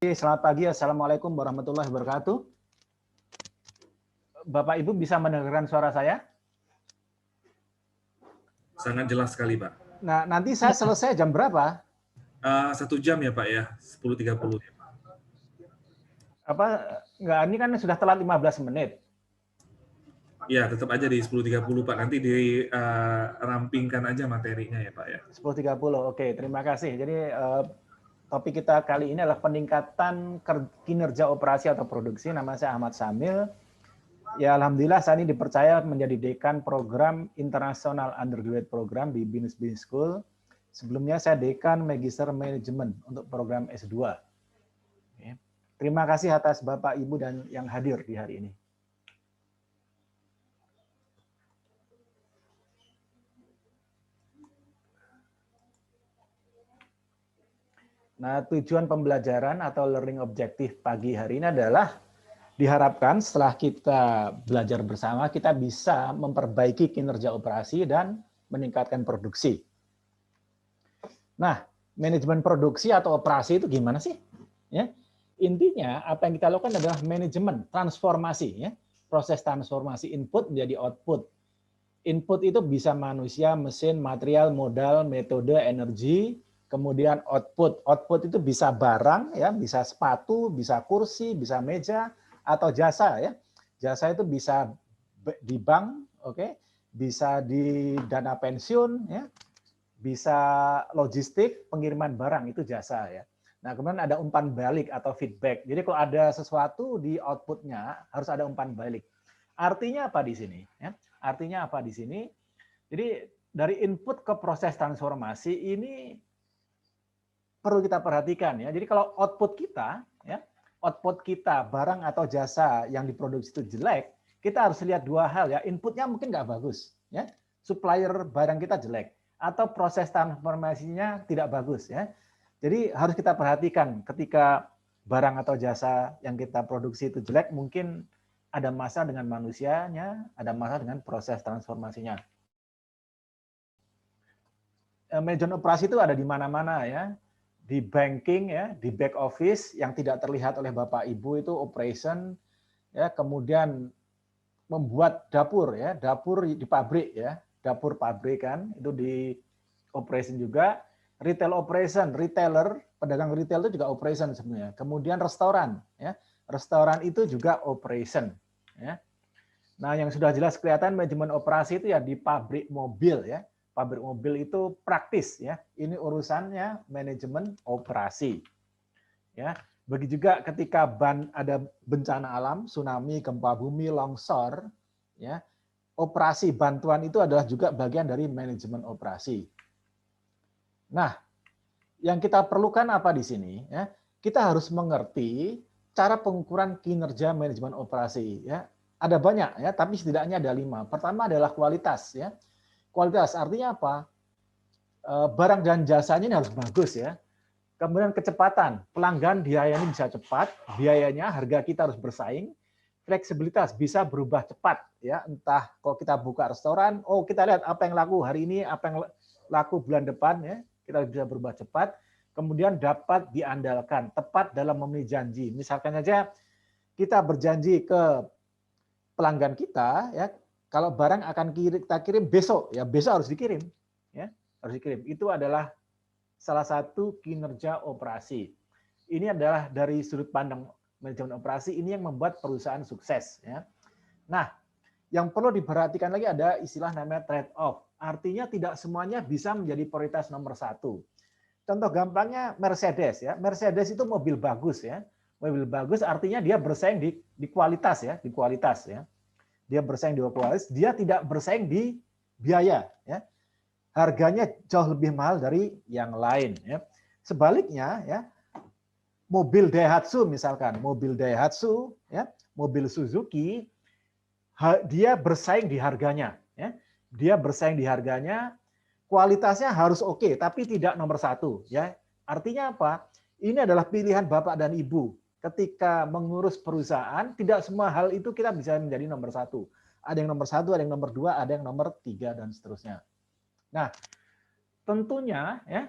Selamat pagi, Assalamualaikum warahmatullahi wabarakatuh. Bapak Ibu bisa mendengarkan suara saya? Sangat jelas sekali, Pak. Nah, nanti saya selesai jam berapa? 1 jam ya, Pak ya, 10.30 ya, Pak. Apa enggak, ini kan sudah telat 15 menit. Iya, tetap aja di 10.30, Pak. Nanti dirampingkan aja materinya ya, Pak ya. 10.30, oke, terima kasih. Jadi topik kita kali ini adalah peningkatan kinerja operasi atau produksi. Nama saya Ahmad Samil. Ya, alhamdulillah saya ini dipercaya menjadi dekan program internasional undergraduate program di Binus Business School. Sebelumnya saya dekan Magister Manajemen untuk program S2. Oke. Terima kasih atas Bapak, Ibu, dan yang hadir di hari ini. Nah, tujuan pembelajaran atau learning objective pagi hari ini adalah diharapkan setelah kita belajar bersama, kita bisa memperbaiki kinerja operasi dan meningkatkan produksi. Nah, manajemen produksi atau operasi itu gimana sih? Ya, intinya apa yang kita lakukan adalah manajemen transformasi, ya, proses transformasi input menjadi output. Input itu bisa manusia, mesin, material, modal, metode, energi. Kemudian output. Output itu bisa barang, ya, bisa sepatu, bisa kursi, bisa meja, atau jasa, ya. Jasa itu bisa di bank, oke, bisa di dana pensiun, ya, bisa logistik, pengiriman barang, itu jasa, ya. Nah, kemudian ada umpan balik atau feedback. Jadi kalau ada sesuatu di outputnya harus ada umpan balik. Artinya apa di sini? Ya? Artinya apa di sini? Jadi dari input ke proses transformasi ini perlu kita perhatikan, ya. Jadi kalau output kita, ya, output kita barang atau jasa yang diproduksi itu jelek, kita harus lihat dua hal, ya. Inputnya mungkin nggak bagus, ya. Supplier barang kita jelek atau proses transformasinya tidak bagus, ya. Jadi harus kita perhatikan ketika barang atau jasa yang kita produksi itu jelek, mungkin ada masalah dengan manusianya, ada masalah dengan proses transformasinya. Manajemen operasi itu ada di mana-mana, ya. Di banking, ya, di back office yang tidak terlihat oleh Bapak Ibu itu operation, ya, kemudian membuat dapur, ya, dapur di pabrik, ya, dapur pabrikan itu di operation juga. Retail operation, retailer, pedagang retail itu juga operation sebenarnya. Kemudian restoran, ya, restoran itu juga operation, ya. Nah, yang sudah jelas kelihatan manajemen operasi itu ya di pabrik mobil, ya. Pabrik mobil itu praktis, ya. Ini urusannya manajemen operasi. Ya, begitu juga ketika ada bencana alam, tsunami, gempa bumi, longsor, ya. Operasi bantuan itu adalah juga bagian dari manajemen operasi. Nah, yang kita perlukan apa di sini, ya? Kita harus mengerti cara pengukuran kinerja manajemen operasi, ya. Ada banyak, ya, tapi setidaknya ada 5. Pertama adalah kualitas, ya. Kualitas artinya apa? Barang dan jasanya ini harus bagus, ya. Kemudian kecepatan, pelanggan biayanya bisa cepat, biayanya harga kita harus bersaing. Fleksibilitas bisa berubah cepat, ya. Entah kalau kita buka restoran, oh kita lihat apa yang laku hari ini, apa yang laku bulan depan, ya. Kita bisa berubah cepat. Kemudian dapat diandalkan, tepat dalam memenuhi janji. Misalkan saja kita berjanji ke pelanggan kita, ya, kalau barang akan kita kirim besok, ya besok harus dikirim, ya, harus dikirim. Itu adalah salah satu kinerja operasi. Ini adalah dari sudut pandang manajemen operasi, ini yang membuat perusahaan sukses, ya. Nah, yang perlu diperhatikan lagi ada istilah namanya trade off. Artinya tidak semuanya bisa menjadi prioritas nomor 1. Contoh gampangnya Mercedes, ya. Mercedes itu mobil bagus, ya. Mobil bagus artinya dia bersaing di kualitas, ya, di kualitas, ya. Dia bersaing di kualitas, dia tidak bersaing di biaya, ya. Harganya jauh lebih mahal dari yang lain, ya. Sebaliknya, ya, mobil Daihatsu misalkan, mobil Daihatsu, ya, mobil Suzuki, dia bersaing di harganya, ya. Dia bersaing di harganya, kualitasnya harus oke, tapi tidak nomor 1, ya. Artinya apa? Ini adalah pilihan Bapak dan Ibu. Ketika mengurus perusahaan, tidak semua hal itu kita bisa menjadi nomor 1. Ada yang nomor 1, ada yang nomor 2, ada yang nomor 3, dan seterusnya. Nah, tentunya, ya,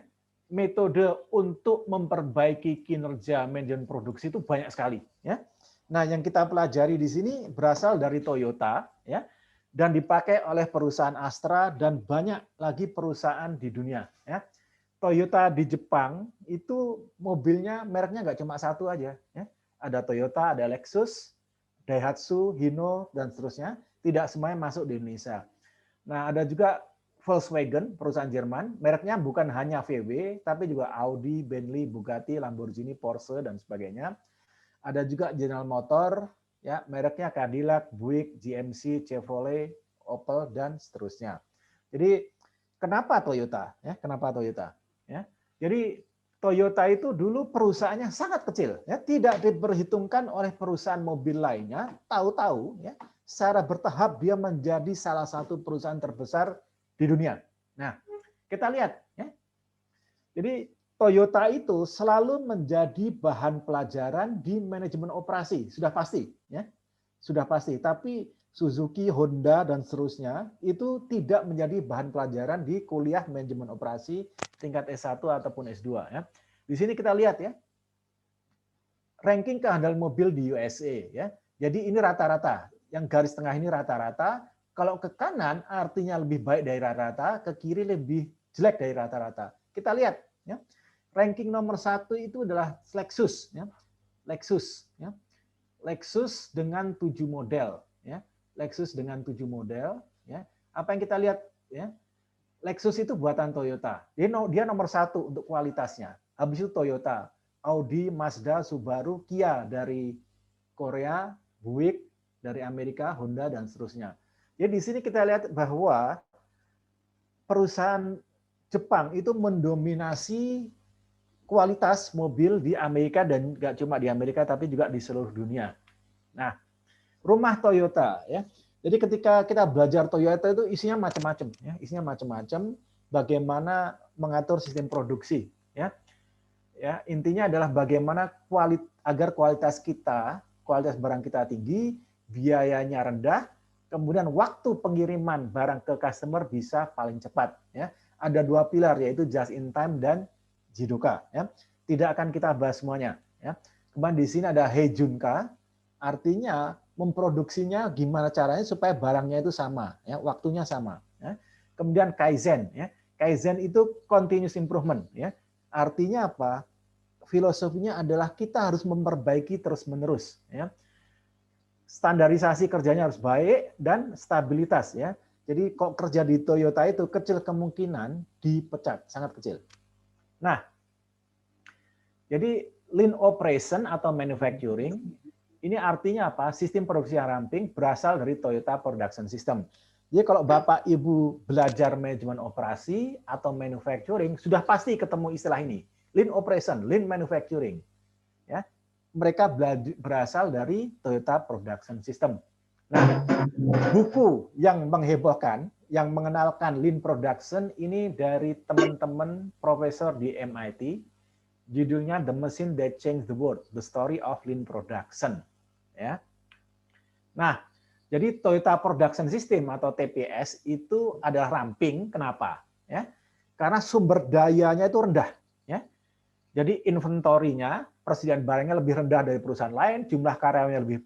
metode untuk memperbaiki kinerja manajemen produksi itu banyak sekali, ya. Nah, yang kita pelajari di sini berasal dari Toyota, ya, dan dipakai oleh perusahaan Astra dan banyak lagi perusahaan di dunia, ya. Toyota di Jepang itu mobilnya mereknya nggak cuma satu aja, ya. Ada Toyota, ada Lexus, Daihatsu, Hino, dan seterusnya. Tidak semuanya masuk di Indonesia. Nah, ada juga Volkswagen, perusahaan Jerman, mereknya bukan hanya VW, tapi juga Audi, Bentley, Bugatti, Lamborghini, Porsche, dan sebagainya. Ada juga General Motor, ya, mereknya Cadillac, Buick, GMC, Chevrolet, Opel, dan seterusnya. Jadi, kenapa Toyota? Ya, kenapa Toyota? Ya, jadi Toyota itu dulu perusahaannya sangat kecil, ya, tidak diperhitungkan oleh perusahaan mobil lainnya. Tahu-tahu, ya, secara bertahap dia menjadi salah satu perusahaan terbesar di dunia. Nah, kita lihat, ya. Jadi Toyota itu selalu menjadi bahan pelajaran di manajemen operasi, sudah pasti, ya, sudah pasti. Tapi Suzuki, Honda, dan seterusnya itu tidak menjadi bahan pelajaran di kuliah manajemen operasi tingkat S1 ataupun S2. Ya. Di sini kita lihat, ya, ranking kehandalan mobil di USA. Ya. Jadi ini rata-rata, yang garis tengah ini rata-rata. Kalau ke kanan artinya lebih baik dari rata-rata, ke kiri lebih jelek dari rata-rata. Kita lihat, ya. Ranking nomor 1 itu adalah Lexus, ya. Lexus, ya. Lexus dengan 7 model, ya. Lexus dengan 7 model, ya. Apa yang kita lihat, ya? Lexus itu buatan Toyota. Dia nomor 1 untuk kualitasnya. Habis itu Toyota, Audi, Mazda, Subaru, Kia dari Korea, Buick dari Amerika, Honda, dan seterusnya. Jadi di sini kita lihat bahwa perusahaan Jepang itu mendominasi kualitas mobil di Amerika, dan nggak cuma di Amerika tapi juga di seluruh dunia. Nah, rumah Toyota, ya. Jadi ketika kita belajar Toyota itu isinya macam-macam, ya. Isinya macam-macam, bagaimana mengatur sistem produksi, ya. Ya, intinya adalah bagaimana agar kualitas barang kita tinggi, biayanya rendah, kemudian waktu pengiriman barang ke customer bisa paling cepat, ya. Ada 2 pilar, yaitu just in time dan Jidoka, ya. Tidak akan kita bahas semuanya, ya. Kemudian di sini ada Heijunka, artinya memproduksinya gimana caranya supaya barangnya itu sama, ya, waktunya sama, ya. Kemudian Kaizen, ya. Kaizen itu continuous improvement, ya. Artinya apa? Filosofinya adalah kita harus memperbaiki terus-menerus, ya. Standarisasi kerjanya harus baik dan stabilitas, ya. Jadi kok kerja di Toyota itu kecil kemungkinan dipecat, sangat kecil. Nah, jadi lean operation atau manufacturing, ini artinya apa? Sistem produksi yang ramping berasal dari Toyota Production System. Jadi kalau Bapak Ibu belajar manajemen operasi atau manufacturing, sudah pasti ketemu istilah ini. Lean operation, lean manufacturing. Ya, mereka berasal dari Toyota Production System. Nah, buku yang menghebohkan, yang mengenalkan lean production ini dari teman-teman profesor di MIT, judulnya The Machine That Changed the World, The Story of Lean Production. Ya. Nah, jadi Toyota Production System atau TPS itu adalah ramping. Kenapa? Ya, karena sumber dayanya itu rendah. Ya. Jadi inventorinya, persediaan barangnya lebih rendah dari perusahaan lain, jumlah karyawannya lebih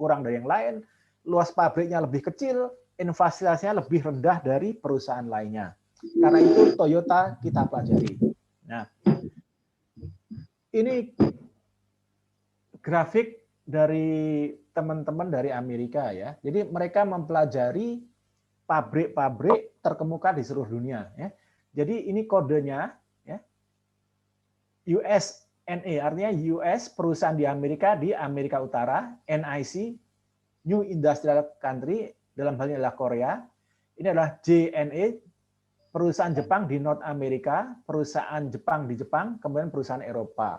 kurang dari yang lain, luas pabriknya lebih kecil, investasinya lebih rendah dari perusahaan lainnya. Karena itu Toyota kita pelajari. Nah, ini grafik dari teman-teman dari Amerika, ya. Jadi mereka mempelajari pabrik-pabrik terkemuka di seluruh dunia, ya. Jadi ini kodenya, ya. USNA artinya US, perusahaan di Amerika Utara, NIC, New Industrial Country, dalam hal ini adalah Korea. Ini adalah JNE, perusahaan Jepang di North America, perusahaan Jepang di Jepang, kemudian perusahaan Eropa.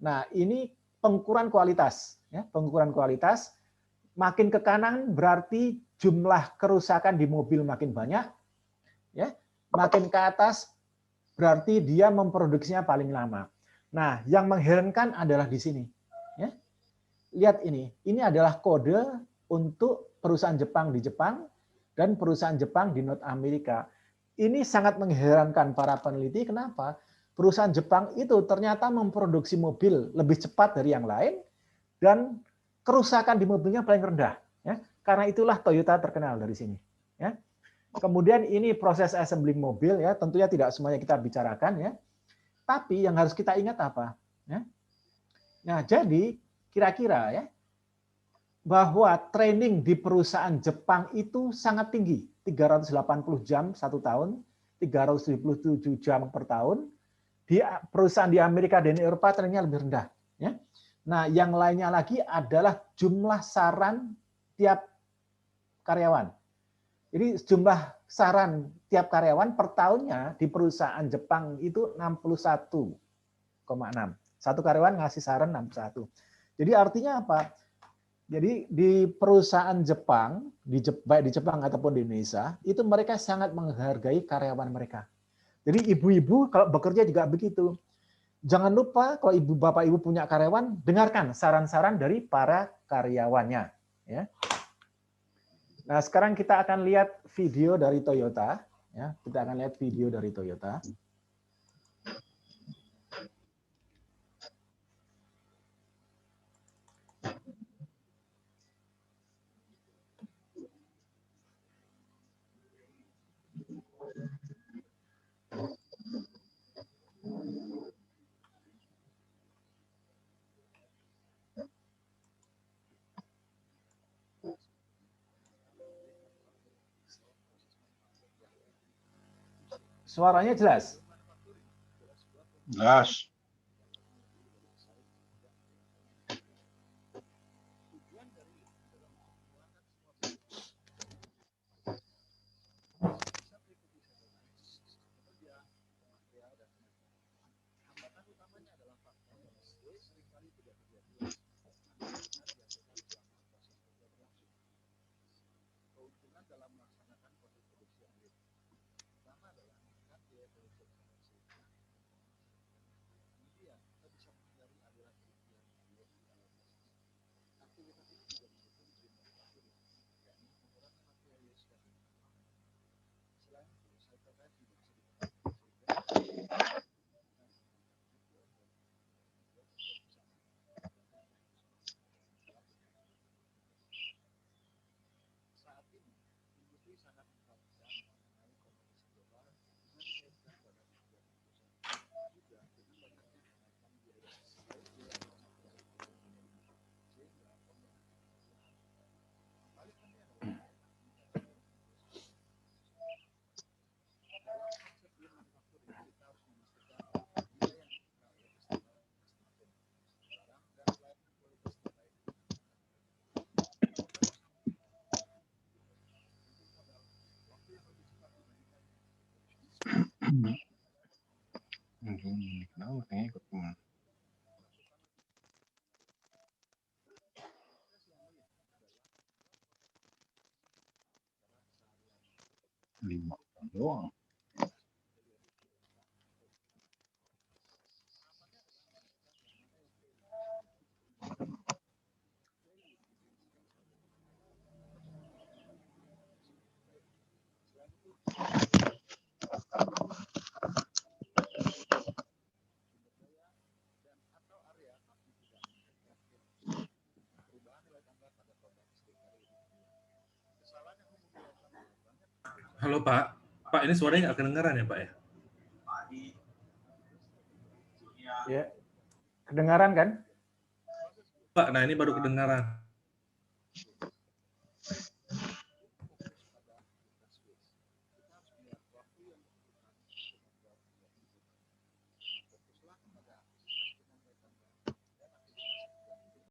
Nah, ini pengukuran kualitas, ya, pengukuran kualitas. Makin ke kanan berarti jumlah kerusakan di mobil makin banyak, ya. Makin ke atas berarti dia memproduksinya paling lama. Nah, yang mengherankan adalah di sini, ya. Lihat ini adalah kode untuk perusahaan Jepang di Jepang dan perusahaan Jepang di North America. Ini sangat mengherankan para peneliti. Kenapa? perusahaan Jepang itu ternyata memproduksi mobil lebih cepat dari yang lain dan kerusakan di mobilnya paling rendah. Ya. Karena itulah Toyota terkenal dari sini. Ya. Kemudian ini proses assembling mobil, ya tentunya tidak semuanya kita bicarakan, ya. Tapi yang harus kita ingat apa? Ya. Nah, jadi kira-kira ya bahwa training di perusahaan Jepang itu sangat tinggi, 380 jam satu tahun, 377 jam per tahun. Di perusahaan di Amerika dan Eropa trainingnya lebih rendah. Ya. Nah, yang lainnya lagi adalah jumlah saran tiap karyawan. Jadi jumlah saran tiap karyawan per tahunnya di perusahaan Jepang itu 61,6. Satu karyawan ngasih saran 61. Jadi artinya apa? Jadi di perusahaan Jepang, baik di Jepang ataupun di Indonesia, itu mereka sangat menghargai karyawan mereka. Jadi ibu-ibu kalau bekerja juga begitu. Jangan lupa kalau ibu bapak ibu punya karyawan, dengarkan saran-saran dari para karyawannya. Ya. Nah sekarang kita akan lihat video dari Toyota. Ya, kita akan lihat video dari Toyota. Suaranya jelas? Jelas. Kenapa kayaknya ikut teman? Lima doang. Halo Pak, Pak ini suaranya nggak kedengaran ya Pak ya? Ya, kedengaran kan? Pak, nah ini baru kedengaran.